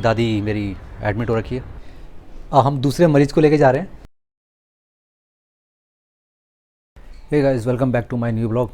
दादी मेरी एडमिट हो रखी है। हम दूसरे मरीज़ को लेके जा रहे हैं। Hey guys, welcome back to my new blog.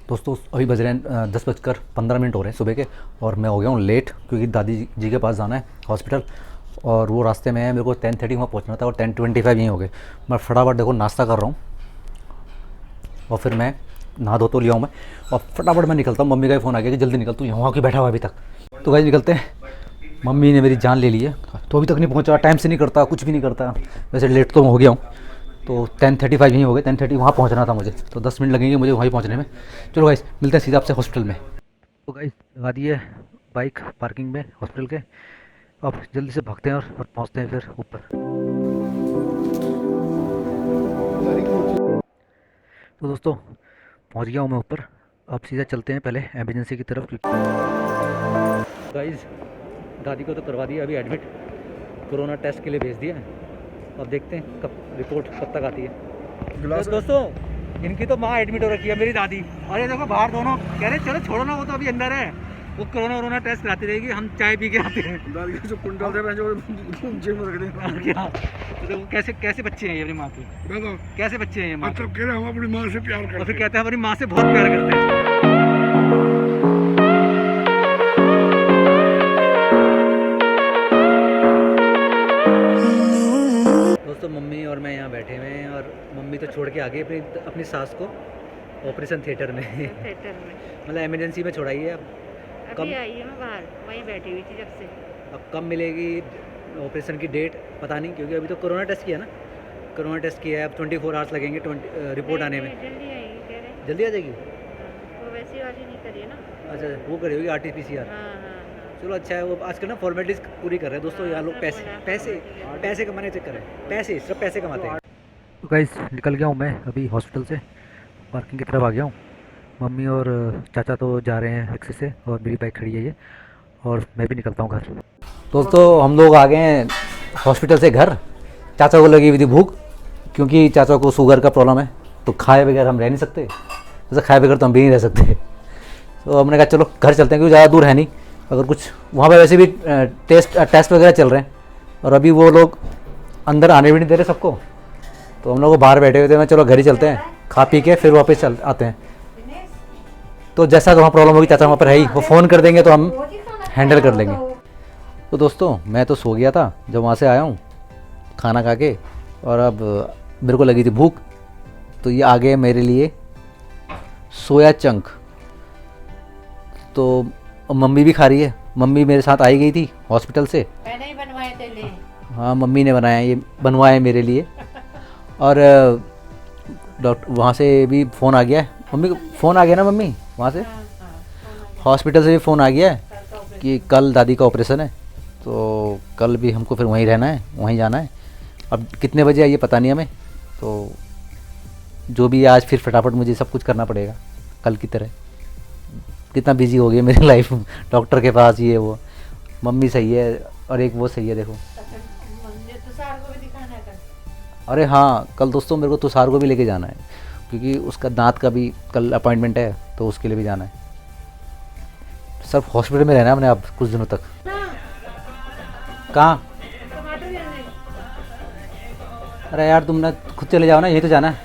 दोस्तों अभी बज रहे हैं 10:15 हो रहे हैं सुबह के, और मैं हो गया हूँ लेट क्योंकि दादी जी के पास जाना है हॉस्पिटल, और वो रास्ते में है। मेरे को 10:30 वहाँ पहुँचना था और 10:25 यहीं हो गए। मैं फटाफट देखो नाश्ता कर रहा हूँ और फिर मैं नहा धो तो लिया हूँ मैं, और फटाफट मैं निकलता हूँ। मम्मी का ही फ़ोन आ गया कि जल्दी निकल, तू यहाँ क्यों बैठा हुआ अभी तक। तो गाइस निकलते हैं। मम्मी ने मेरी जान ले ली है, तो अभी तक नहीं पहुंचा, टाइम से नहीं करता, कुछ भी नहीं करता। वैसे लेट तो हो गया हूँ, तो 10:35 यहीं हो गए। 10:30 वहाँ पहुँचना था मुझे, तो 10 मिनट लगेंगे मुझे वहीं पहुँचने में। चलो गाइस मिलते हैं सीधा आपसे हॉस्पिटल में। तो गाइस लगा दी है बाइक पार्किंग में हॉस्पिटल के। अब जल्दी से भागते हैं और पहुँचते हैं फिर ऊपर। तो दोस्तों पहुँच गया हूँ मैं ऊपर। अब सीधा चलते हैं पहले एमरजेंसी की तरफ। गाइस दादी को तो करवा दिया अभी एडमिट, कोरोना टेस्ट के लिए भेज दिया है। अब देखते हैं कब रिपोर्ट कब तक आती है। तो दोस्तों इनकी तो माँ एडमिट हो रखी है, मेरी दादी। और ये देखो बाहर दोनों कह रहे चलो छोड़ो ना, वो तो अभी अंदर है, वो कोरोना टेस्ट कराती रहेगी, हम चाय पी के आते हैं। दादी के जो कुंटल थे जो जेब में रख दें क्या। तो कैसे कैसे बच्चे हैं ये अपनी माँ के, कैसे बच्चे हैं ये माँ। कह रहे हम अपनी माँ से प्यार करते हैं, और फिर कहते हैं हमारी माँ से बहुत प्यार करते हैं। दोस्तों मम्मी और मैं यहाँ बैठे हुए हैं, और मम्मी तो छोड़ के आ गई अपनी अपनी सास को ऑपरेशन थिएटर में। मतलब इमरजेंसी में छोड़ाई है। अब अभी आई है, मैं बाहर वहीं बैठी हुई थी जब से। अब कब मिलेगी ऑपरेशन की डेट पता नहीं, क्योंकि अभी तो कोरोना टेस्ट किया ना, कोरोना टेस्ट किया है। अब 24 आवर्स लगेंगे रिपोर्ट आने में। जल्दी आएगी कह रहे। जल्दी आ जाएगी। वो वैसी वाली नहीं करी है ना। अच्छा वो करी होगी RT-PCR। हाँ। चलो अच्छा है, वो आजकल ना फॉर्मेलिटीज़ पूरी कर रहे हैं दोस्तों। यहाँ लोग पैसे कमाने के चक्कर है, पैसे सिर्फ पैसे कमाते हैं। तो गाइस निकल गया हूँ मैं अभी हॉस्पिटल से, पार्किंग की तरफ आ गया हूँ। मम्मी और चाचा तो जा रहे हैं रिक्शे से, और मेरी बाइक खड़ी है ये, और मैं भी निकलता हूँ घर। दोस्तों हम लोग आ गए हैं हॉस्पिटल से घर। चाचा को लगी हुई थी भूख, क्योंकि चाचा को शुगर का प्रॉब्लम है, तो खाए बगैर हम रह नहीं सकते, जैसे खाए बगैर तो हम भी नहीं रह सकते। तो हमने कहा चलो घर चलते हैं, क्योंकि ज़्यादा दूर है नहीं। अगर कुछ वहाँ पे वैसे भी टेस्ट वगैरह चल रहे हैं, और अभी वो लोग अंदर आने भी नहीं दे रहे सबको, तो हम लोग बाहर बैठे हुए थे। मैं चलो घर ही चलते हैं, खा पी के फिर वापस चल आते हैं। तो जैसा वहाँ प्रॉब्लम होगी, चाचा वहाँ पर है ही, वो फ़ोन कर देंगे तो हम हैंडल कर लेंगे। तो दोस्तों मैं तो सो गया था जब वहाँ से आया हूँ खाना खा के, और अब मेरे को लगी थी भूख, तो ये आ गए मेरे लिए सोया चंक। तो मम्मी भी खा रही है, मम्मी मेरे साथ आई गई थी हॉस्पिटल से। मैंने ही बनवाए थे ले। हाँ मम्मी ने बनाया, ये बनवाए मेरे लिए। और डॉक्टर वहाँ से भी फ़ोन आ गया है, मम्मी को फ़ोन आ गया ना मम्मी वहाँ से, हॉस्पिटल से भी फ़ोन आ गया है कि कल दादी का ऑपरेशन है, तो कल भी हमको फिर वहीं रहना है, वहीं जाना है। अब कितने बजे आइए पता नहीं हमें, तो जो भी आज फिर फटाफट मुझे सब कुछ करना पड़ेगा कल की तरह। कितना बिजी हो गई मेरी लाइफ, डॉक्टर के पास ये वो। मम्मी सही है और एक वो सही है देखो। तुषार को भी दिखाना है कल। अरे हाँ कल दोस्तों मेरे को तुषार को भी लेके जाना है, क्योंकि उसका दांत का भी कल अपॉइंटमेंट है, तो उसके लिए भी जाना है। सब हॉस्पिटल में रहना है हमने अब कुछ दिनों तक। कहाँ? अरे यार तुमने खुद चले जाओ ना, यही तो जाना है।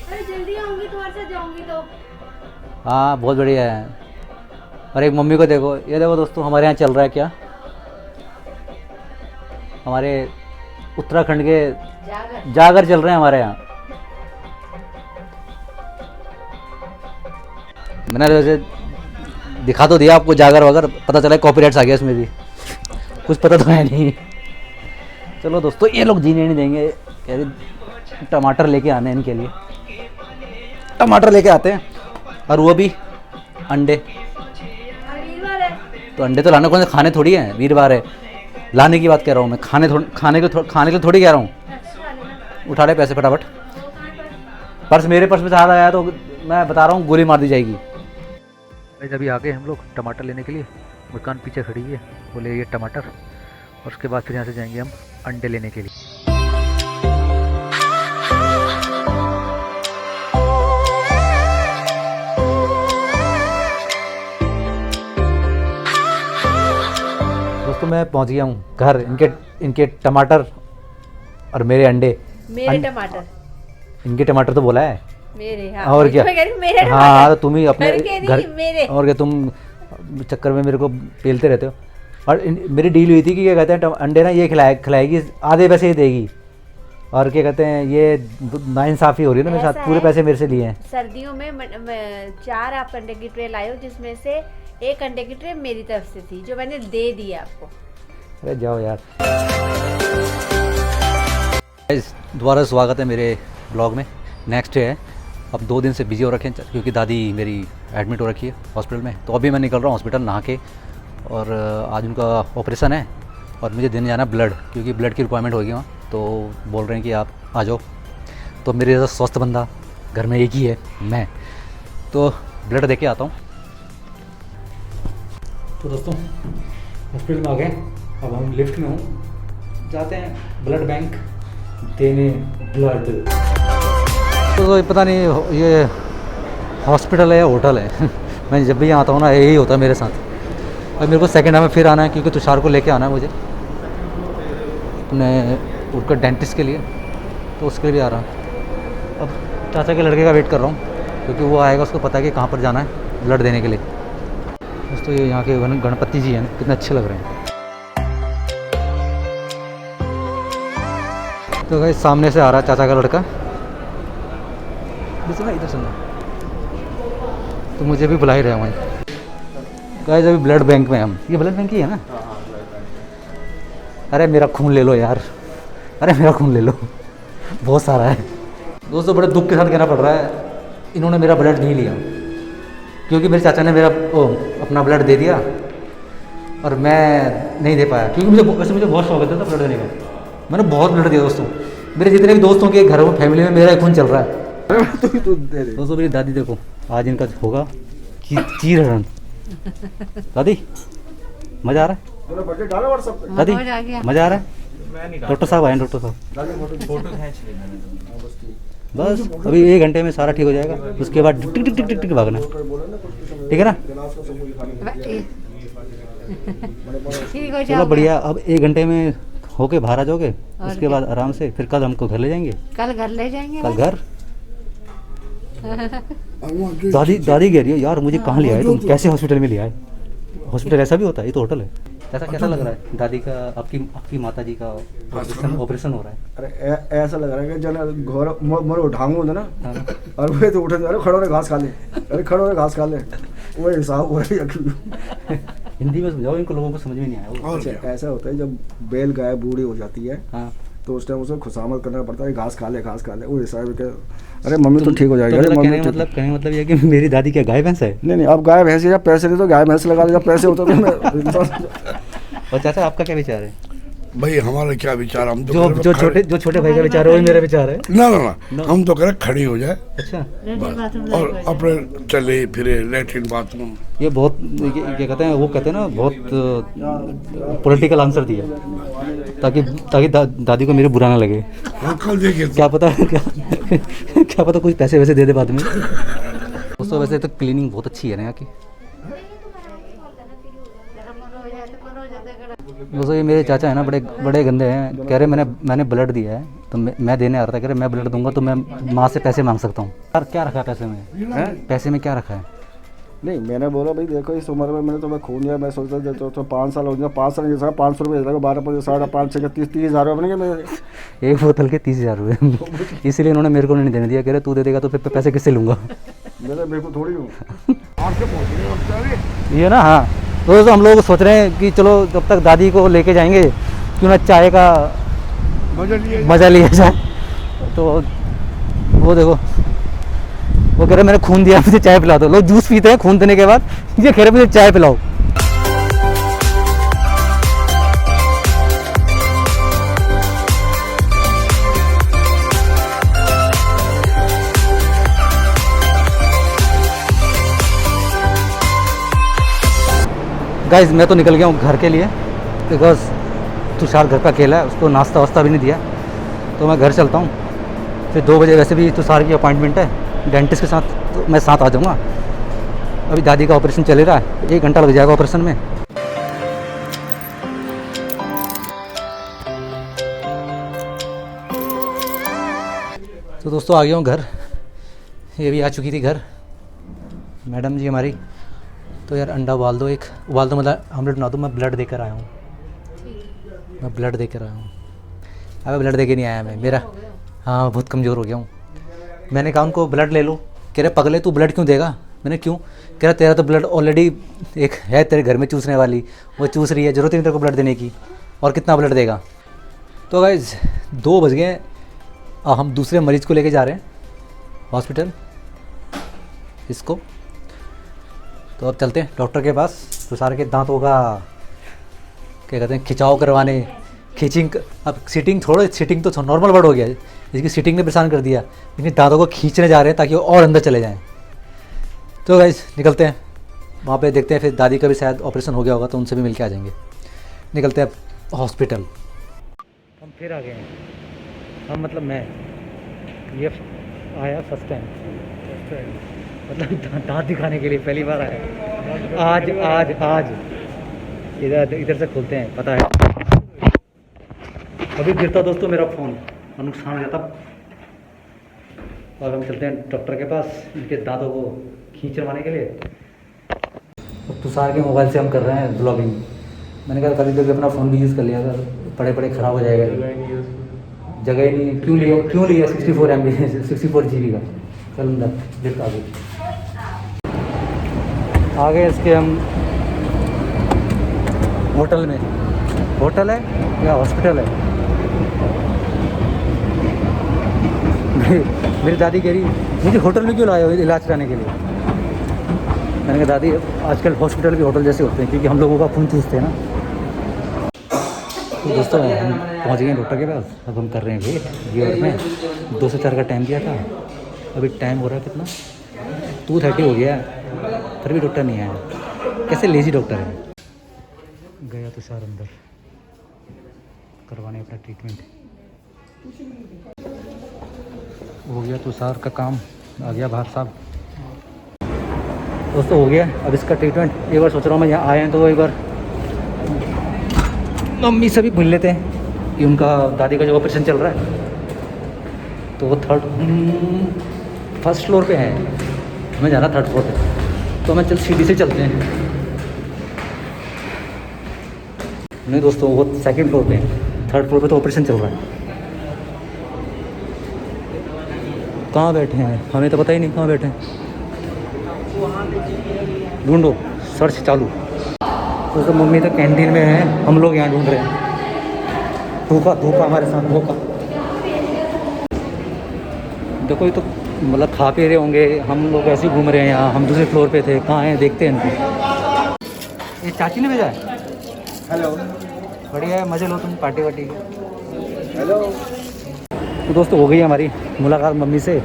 अरे जल्दी आऊंगी, तुम्हारे साथ जाऊंगी तो। हाँ बहुत बढ़िया है। और एक मम्मी को देखो, ये देखो दोस्तों हमारे यहाँ चल रहा है क्या, हमारे उत्तराखंड के जागर चल रहे हैं हमारे यहाँ। मैंने वैसे दिखा तो दिया आपको जागर वगैरह, पता चला कॉपीराइट्स आ गया इसमें भी, कुछ पता तो है नहीं। चलो दोस्तों ये लोग जीने नहीं देंगे, कह रहे टमाटर लेके आने हैं इनके लिए, टमाटर लेके आते हैं, और वो भी अंडे। तो अंडे तो लाने कौन से खाने थोड़ी हैं, वीरवार है, लाने की बात कह रहा हूँ मैं, खाने के लिए थोड़ी कह रहा हूँ। उठा ले पैसे फटाफट, पर्स मेरे पर्स में से हाथ आया तो मैं बता रहा हूँ गोली मार दी जाएगी। अभी आ गए हम लोग टमाटर लेने के लिए, दुकान पीछे खड़ी है, वो ले ये टमाटर, और उसके बाद फिर यहाँ से जाएंगे हम अंडे लेने के लिए। दोस्तों मैं पहुंच गया हूँ घर। इनके टमाटर और मेरे अंडे। मेरे टमाटर, इनके टमाटर तो बोला है मेरे। हाँ, और क्या? मैं कह रही हूँ मेरे हाँ तो तुम ही अपने घर के नहीं, घर मेरे। और क्या, तुम चक्कर में मेरे को पेलते रहते हो। और मेरी डील हुई थी कि क्या कहते हैं अंडे ना ये खिलाएगी, आधे पैसे ही देगी। और क्या कहते हैं ये नाइंसाफ़ी हो रही है ना मेरे साथ, पूरे पैसे मेरे से लिए हैं। सर्दियों में 4 आप अंडे की ट्रे लाए हो, जिसमें से 1 अंडे की ट्रे मेरी तरफ से थी जो मैंने दे दी आपको। अरे जाओ यार। दोबारा स्वागत है मेरे ब्लॉग में। नेक्स्ट है, अब 2 दिन से बिजी हो रखे हैं क्योंकि दादी मेरी एडमिट हो रखी है हॉस्पिटल में। तो अभी मैं निकल रहा हूँ हॉस्पिटल नहा के, और आज उनका ऑपरेशन है और मुझे देने जाना ब्लड, क्योंकि ब्लड की रिक्वायरमेंट होगी वहाँ। तो बोल रहे हैं कि आप आ जाओ। तो मेरे जैसा स्वस्थ बंदा घर में एक ही है, मैं, तो ब्लड दे के आता हूँ। तो दोस्तों हॉस्पिटल में आ गए, अब हम लिफ्ट में हूँ, जाते हैं ब्लड बैंक देने ब्लड। तो पता नहीं ये हॉस्पिटल है या होटल है मैं जब भी यहाँ आता हूँ ना यही होता है मेरे साथ। अब मेरे को सेकेंड में फिर आना है क्योंकि तुषार को लेके आना है मुझे अपने उनका डेंटिस्ट के लिए, तो उसके लिए भी आ रहा हूँ। अब चाचा के लड़के का वेट कर रहा हूँ क्योंकि वो आएगा, उसको पता है कि कहाँ पर जाना है ब्लड देने के लिए। दोस्तों ये यहाँ के गणपति जी हैं, कितने अच्छे लग रहे हैं। तो भाई सामने से आ रहा है चाचा का लड़का, इधर सुनना, तो मुझे भी बुला ही रहे वहीं। गाइस अभी ब्लड बैंक में हम, ये ब्लड बैंक ही है ना? अरे मेरा खून ले लो यार, अरे मेरा खून ले लो, बहुत सारा है। दोस्तों बड़े दुख के साथ कहना पड़ रहा है, इन्होंने मेरा ब्लड नहीं लिया क्योंकि मेरे चाचा ने मेरा अपना ब्लड दे दिया और मैं नहीं दे पाया, क्योंकि मुझे बहुत शौक था ब्लड देने का। मैंने बहुत ब्लड दिया दोस्तों, मेरे जितने भी दोस्तों के घर में फैमिली में मेरा खून चल रहा है। दोस्तों मेरी दादी देखो, आज इनका होगा चीरहरण। दादी मज़ा आ रहा है? दादी मज़ा आ रहा है? डॉक्टर साहब आए, डॉक्टर साहब बस अभी 1 घंटे में सारा ठीक हो जाएगा, उसके बाद टिक टिक टिक टिक टिक भागना, ठीक है ना? चलो बढ़िया, अब 1 घंटे में होके बाहर आ जाओगे, उसके बाद आराम से फिर कल हमको घर ले जाएंगे। कल घर ले जाएंगे, कल घर। दादी कह रही है यार मुझे कहाँ ले आए तुम, कैसे हॉस्पिटल में ले आए? हॉस्पिटल ऐसा भी होता है? ये तो होटल है। कैसा लग रहा है दादी का, आपकी माता जी का ऑपरेशन हो रहा है? अरे ऐसा लग रहा है कि जन घोर मोर उठाऊंगा ना, और वो तो उठे, अरे खड़ो रे घास खा ले, अरे खड़ो रे घास खा ले, वो हिसाब हो रही है। हिंदी में समझाओ इनको, लोगों को समझ में नहीं आया। अच्छा ऐसा होता है जब बैल गाय बूढ़ी हो जाती है, हाँ, तो उस टाइम उसे खुशामद करना पड़ता है, घास खा ले घास खा ले, वो हिसाब के अरे मम्मी तो ठीक हो जाएगी। कहने का मतलब ये कि मेरी दादी क्या गाय भैंस है? नहीं अब गाय भैंस या पैसे नहीं तो गाय भैंस लगा ले, जब पैसे होते तो मैं। और चाचा आपका क्या विचार है? भाई हमारा क्या विचार, हम तो जो छोटे भाई का विचार है वही मेरा विचार है। ना हम तो कह रहे खड़ी हो जाए अच्छा, और अपने चले फिरे लेटरिन बाथरूम। ये बहुत क्या कहते हैं, वो कहते हैं ना बहुत पॉलिटिकल आंसर दिया, ताकि दादी को मेरे बुरा ना लगे। कल देखिए क्या पता कुछ पैसे वैसे दे दे बाद में। दोस्तों वैसे तो क्लीनिंग बहुत अच्छी है ना यहाँ की। दोस्तों ये मेरे चाचा है ना, बड़े गंदे हैं। कह रहे मैंने ब्लड दिया है तो मैं देने आ रहा था, कह रहे मैं ब्लड दूंगा तो मैं माँ से पैसे मांग सकता हूँ। यार क्या रखा है पैसे में? पैसे में क्या रखा है? नहीं मैंने बोला भाई देखो इस उम्र में मैंने तुम्हें खून दिया, मैं सोचता था तो 5 साल हो गया, 5 साल के साथ 500 रुपये 12 5 6 30 हज़ार रुपये बनेंगे मेरे। एक बोतल के 30,000 रुपये इसलिए इन्होंने मेरे को नहीं देने दिया। कह रहे तू दे देगा तो फिर पैसे किससे लूँगा? मेरे बिल्कुल थोड़ी हूँ। ये ना, हाँ दोस्तों हम लोग सोच रहे हैं कि चलो जब तक दादी को लेके जाएंगे क्यों ना चाय का मज़ा लिया जाए। तो वो देखो, वो कह रहे मैंने खून दिया मुझे चाय पिला दो। लोग जूस पीते हैं खून देने के बाद, ये कह रहे मुझे चाय पिलाओ। गाइस मैं तो निकल गया हूँ घर के लिए, बिकॉज तुषार घर का अकेला है, उसको नाश्ता वास्ता भी नहीं दिया, तो मैं घर चलता हूँ। फिर 2 बजे वैसे भी तुषार की अपॉइंटमेंट है डेंटिस्ट के साथ, तो मैं साथ आ जाऊँगा। अभी दादी का ऑपरेशन चल रहा है, 1 घंटा लग जाएगा ऑपरेशन में। तो दोस्तों आ गया हूँ घर, ये भी आ चुकी थी घर मैडम जी हमारी। तो यार अंडा उबाल दो, एक उबाल दो, मतलब ऑमलेट बना दो। मैं ब्लड देकर आया हूँ, मैं ब्लड देकर आया हूँ। अबे ब्लड दे के नहीं आया मैं, मेरा हाँ बहुत कमज़ोर हो गया हूँ। मैंने कहा उनको ब्लड ले लो, कह रहे पगले तू ब्लड क्यों देगा। मैंने क्यों, कह रहा तेरा तो ब्लड ऑलरेडी एक है तेरे घर में चूसने वाली, वो चूस रही है, ज़रूरत ही नहीं तेरे को ब्लड देने की, और कितना ब्लड देगा। तो गाइस 2 बज गए, हम दूसरे मरीज़ को लेके जा रहे हैं हॉस्पिटल इसको। तो अब चलते हैं डॉक्टर के पास। तुषार के दांतों का क्या कहते हैं खिंचाव करवाने, खींचिंग। अब सीटिंग छोड़ो, सीटिंग तो नॉर्मल वर्ड हो गया, इसकी सीटिंग ने परेशान कर दिया। लेकिन दांतों को खींचने जा रहे हैं ताकि वो और अंदर चले जाएं। तो गाइस निकलते हैं, वहाँ पे देखते हैं। फिर दादी का भी शायद ऑपरेशन हो गया होगा तो उनसे भी मिल के आ जाएंगे। निकलते हैं अब हॉस्पिटल। हम फिर आ गए हैं, हम मतलब मैं ये आया फर्स्ट टाइम मतलब दांत दिखाने के लिए पहली बार आया। आज आज आज इधर से खोलते हैं, पता है अभी गिरता दोस्तों मेरा फ़ोन और नुकसान हो जाता। और हम चलते हैं डॉक्टर के पास इनके दांतों को खींच करवाने के लिए। अब तुषार के मोबाइल से हम कर रहे हैं ब्लॉगिंग। मैंने कहा कभी कभी अपना फ़ोन भी यूज़ कर लिया, अगर पड़े पड़े ख़राब हो जाएगा, जगह ही नहीं। क्यों लिया 64 MB 64 GB का। चल अंदर लिफ्ट आ गए इसके हम होटल में। होटल है या हॉस्पिटल है? मेरी दादी कह रही मुझे होटल में क्यों लाए हो इलाज कराने के लिए। मैंने कहा दादी आजकल हॉस्पिटल भी होटल जैसे होते हैं क्योंकि हम लोगों का खून चूसते हैं ना। तो दोस्तों हम पहुंच गए डॉक्टर के पास। अब हम कर रहे हैं वेट। ये में 2 से 4 का टाइम दिया था, अभी टाइम हो रहा है कितना 2:30 हो गया है, फिर भी डॉक्टर नहीं आया। कैसे लेजी डॉक्टर है। गया तुषार अंदर करवाने अपना ट्रीटमेंट। हो गया तुषार का काम, आ गया बाहर साहब। दोस्तों हो गया अब इसका ट्रीटमेंट। एक बार सोच रहा हूँ मैं यहाँ आए हैं तो एक बार मम्मी से भी मिल लेते हैं कि उनका दादी का जो ऑपरेशन चल रहा है तो वो फर्स्ट फ्लोर पे है, हमें जाना 3rd फ्लोर पे। तो हमें चल सीढ़ी से चलते हैं। नहीं दोस्तों वो 2nd फ्लोर पे है, 3rd फ्लोर पे तो ऑपरेशन चल रहा है। कहाँ बैठे हैं हमें तो पता ही नहीं कहाँ बैठे हैं। ढूंढो, सर्च चालू। तो मम्मी तो कैंटीन में है, हम लोग यहाँ ढूंढ रहे हैं। धोखा हमारे साथ धोखा। देखो ये तो मतलब खा पी रहे होंगे, हम लोग ऐसे ही घूम रहे हैं यहाँ। हम दूसरे फ्लोर पे थे, कहाँ हैं देखते हैं इनको। ये चाची ने भेजा है। हेलो बढ़िया है, मज़े लो तुम पार्टी वार्टी। हेलो। तो दोस्तों हो गई हमारी मुलाकात मम्मी से।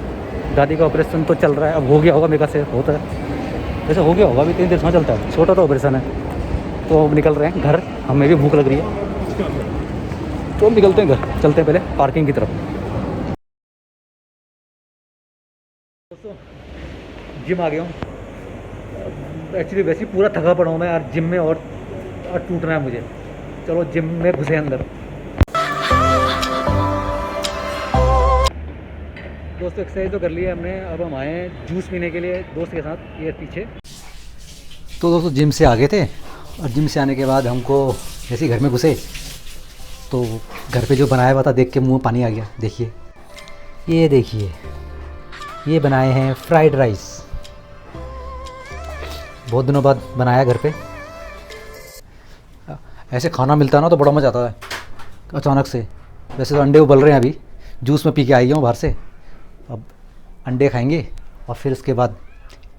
दादी का ऑपरेशन तो चल रहा है, अब हो गया होगा मेरे से होता है, वैसे हो गया होगा, अभी 3 देर से चलता है, छोटा तो ऑपरेशन है। तो अब निकल रहे हैं घर, हमें भी भूख लग रही है तो हम निकलते हैं घर। चलते हैं पहले पार्किंग की तरफ। दोस्तों जिम आ गया हूँ। एक्चुअली वैसे ही पूरा थका पड़ा हूँ मैं यार जिम में, और टूटना है मुझे। चलो जिम में घुसे अंदर। दोस्तों एक्सरसाइज तो कर लिया हमने, अब हम आए हैं जूस पीने के लिए दोस्त के साथ, ये पीछे। तो दोस्तों जिम से आ गए थे, और जिम से आने के बाद हमको जैसे ही घर में घुसे तो घर पे जो बनाया हुआ था देख के मुंह में पानी आ गया। देखिए ये देखिए, ये बनाए हैं फ्राइड राइस, बहुत दिनों बाद बनाया घर पे। ऐसे खाना मिलता ना तो बड़ा मज़ा आता है अचानक से। वैसे तो अंडे उबल रहे हैं, अभी जूस में पी के आई हूँ बाहर से। अब अंडे खाएंगे और फिर उसके बाद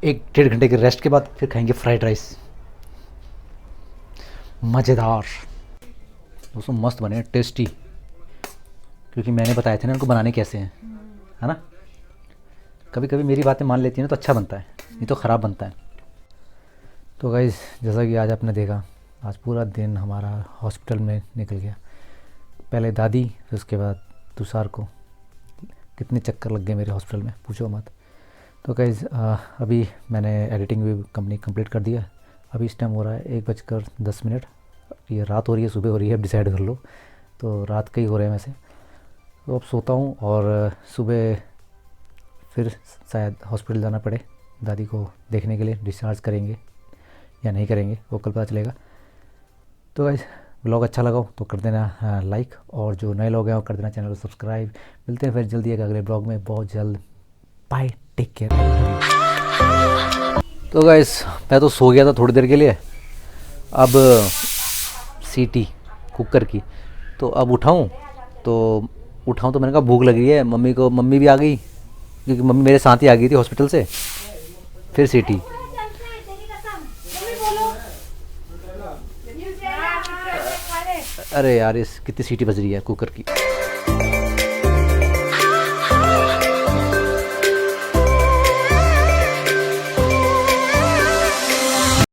1-1.5 घंटे के रेस्ट के बाद फिर खाएंगे फ्राइड राइस, मज़ेदार। दोस्तों मस्त बने, टेस्टी, क्योंकि मैंने बताए थे ना उनको बनाने कैसे हैं, है ना। कभी कभी मेरी बातें मान लेती है ना तो अच्छा बनता है, नहीं तो ख़राब बनता है। तो गाइस जैसा कि आज आपने देखा, आज पूरा दिन हमारा हॉस्पिटल में निकल गया। पहले दादी, फिर उसके बाद तुषार को। कितने चक्कर लग गए मेरे हॉस्पिटल में, पूछो मत। तो गाइस अभी मैंने एडिटिंग भी कंप्लीट कर दिया। अभी इस टाइम हो रहा है 1:10। ये रात हो रही है सुबह हो रही है, अब डिसाइड कर लो। तो रात का ही हो रहा है वैसे। तो अब सोता हूँ और सुबह फिर शायद हॉस्पिटल जाना पड़े दादी को देखने के लिए, डिस्चार्ज करेंगे या नहीं करेंगे वो कल पता चलेगा। तो गाइस ब्लॉग अच्छा लगा हो तो कर देना लाइक, और जो नए लोग हैं वो कर देना चैनल को सब्सक्राइब। मिलते हैं फिर जल्दी एक अगले ब्लॉग में बहुत जल्द। Bye, take care. तो गाइस मैं तो सो गया था थोड़ी देर के लिए, अब सीटी कुकर की, तो अब उठाऊं तो मैंने कहा भूख लगी है मम्मी को, मम्मी भी आ गई क्योंकि मम्मी मेरे साथ ही आ गई थी हॉस्पिटल से। फिर सीटी, अरे यार इस कितनी सीटी बज रही है कुकर की।